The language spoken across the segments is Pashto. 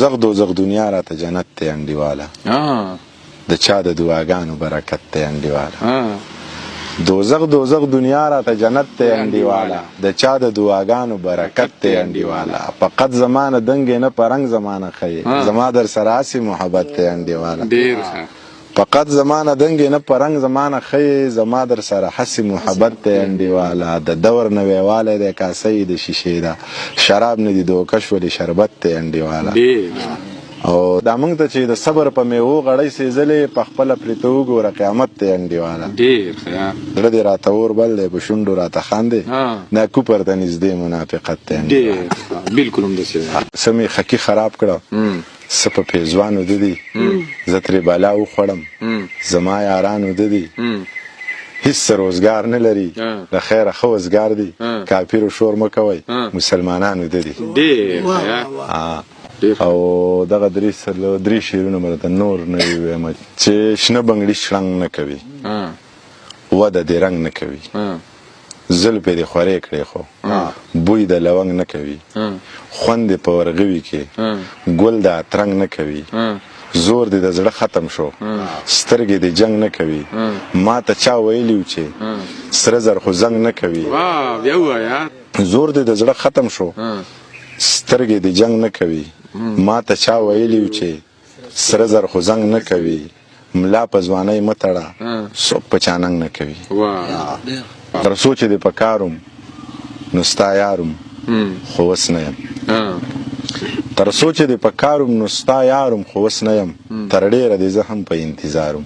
دوزخ دنیا راته جنت ته انډیواله د چا د دعاګانو برکت ته انډیواله دوزخ دنیا راته جنت ته انډیواله د چا د دعاګانو برکت ته انډیواله فقط زمانه دنګ نه پرنګ زمانه خې زما در سره اسی محبت ته انډیواله ډیر فقط زمانه دنګ نه پرنګ زمانه خې زما در سره حسی محبت ته انډیواله د دور نه ویواله د کاسې د شیشې دا شراب نه دي دوکش ولې شربت ته انډیواله او دا موږ ته چې د صبر په میوو غړی سېزلې په خپله پرې ته وګوره قیامت ته انډیواله ډېر ښه زړه دې راته اور بل دی په شونډو راته خاندې دا کوپر ته نږدې منافقت ته ډېر بالکل همداسې دی څه مې خکي خراب کړه څه په پیزوانو د دي زه ترې بالا وخوړم زما یارانو د دي هیڅ روزګار نه لري د خیره ښه وزګار دي کافرو شور مه کوئ مسلمانانو د دي ډېر او دغه درې شعرونه به درته نور نه ووایم چې شنه بنګړي شړنګ نه کوي وده دې رنګ نه کوي زلفې دې خورې کړې خو بوی د لونګ نه کوي خوند دې په ورغوي کې ګل د اترنګ نه کوي زور دې د زړه ختم شو سترګې دې جنګ نه کوي ما ته چا ویلي و چې سره زر خو زنګ نه کوي زور دې د زړه ختم شو سترګې دې جنګ نه کوي ما ته چا ویلي و چې سره زر خو زنګ نه کوي ملا په ځوانۍ مه تړه څوک په چاننګ نه کوي تر څو چې دې په کاروم نو ستا یاروم خو اوس نه یم تر څو چې دې په کاروم نو ستا یاروم خو اوس نه یم تر ډېره دې زه هم په انتظارم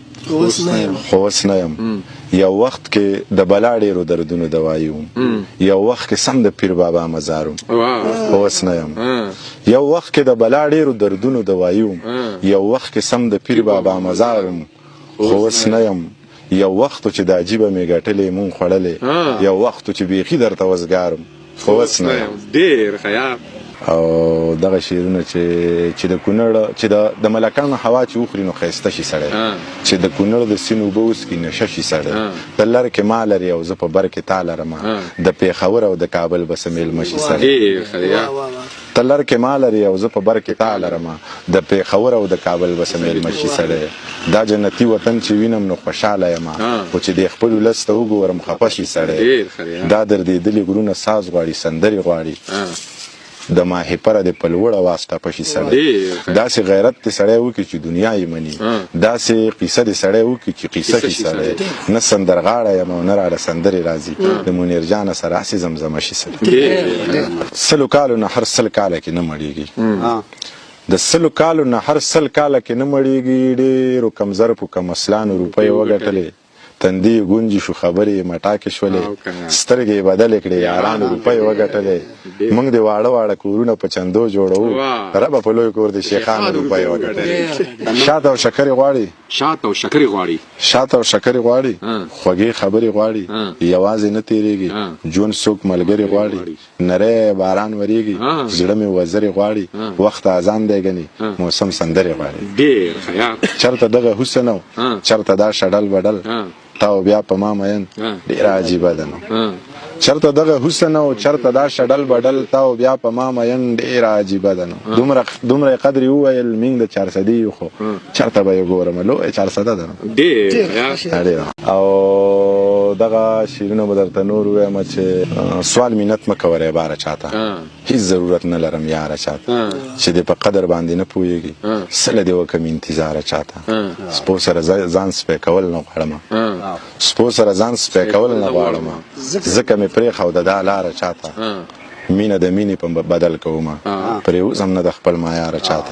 خو اوس نه یم یو وخت کې د بلا ډېرو دردونو دوایي وم یو وخت کې سم د پیر بابا مزارم خو اوس نه یم یو وخت کې د بلا ډېرو دردونو دوایي وم یو وخت کې سم د پیر بابا مزارم خو اوس نه یم یو وخت چې د عجیبه مې ګټلې مونږ خوړلې یو وخت چې بیخي درته وزګارم خو اوس نه یم ډېر ښه او دغه شعرونه چې د کونړ چې د ملکانو هوا چې وخوري نو ښایسته شي سړی چې د کونړ د سیند اوبه وڅکي نشه شي سړی د لر کې ما لري او زه په بر کې تا لرمه د پېښور او د کابل به څه میلمه شي سړی ته لر کې ما لري او زه په بر کې تا لرمه د پېښور او د کابل به څه میلمه شي سړی دا جنتي وطن چې وینم نو خوشحاله یم خو چې د خپل ولس ته وګورم خفه شي سړی دا دردېدلي غرونه ساز غواړي سندرې غواړي د ماهیپره د په لوړه واسطه پشي سړی داسې غیرت دې سړی وکړي چې دنیا یې مني داسې قیصه دې سړی وکړي چې قیصه شي سړی نه سندرغاړی یم او نه راله سندرې راځي د منیر جانه سره هسې زمزمه شي سړی سلو کالو نه هر سل کاله کې نه مړېږي د سلو کالو نه هر سل کاله کې نه مړېږي ډېرو کم ظرفو کم اسلانو روپۍ وګټلې تندی ګونجي شو خبرې مټاکې شولې سترګې بدلې کړې یارانو روپۍ وګټلې موږ د واړه واړه کورونه په چندو جوړوو ربه په لوی کور د شیخانو روپۍ وګټلې شات او شکرې غواړي خوږې خبرې غواړي یوازې نه تېرېږي ژوند څوک ملګري غواړي نری باران وریږي زړه مې وزرې غواړي وخت اذان دی ګنې موسم سندرې غواړي چېرته دغه حسن او چېرته دا شډل بدل تا او بیا په ما مین ډېره عجیبه ده نو چېرته دغه حسن او چېرته دا شډل بدل تا او بیا په ما مین ډېره عجیبه ده نو دومره قدر یې وویل مینګ د چارسدي یو خو چېرته به یې ګورم لویه چارسده ده نو ډېر او دغه شعرونه به درته نور ووایم چې سوال مینت مه کوه باره چاته هیڅ ضرورت نه لرم یاره چاته چې دې په قدر باندې نه پوهېږي څه له دې وکړم انتظاره چاته سپو سره ځان سپی کول نه غواړم سپو سره ځان سپی کول نه غواړم ځکه مې پرېښوده دا لاره چاته مینه د مینې په بدل کومه پرې اوسم نه د خپل مایاره چاته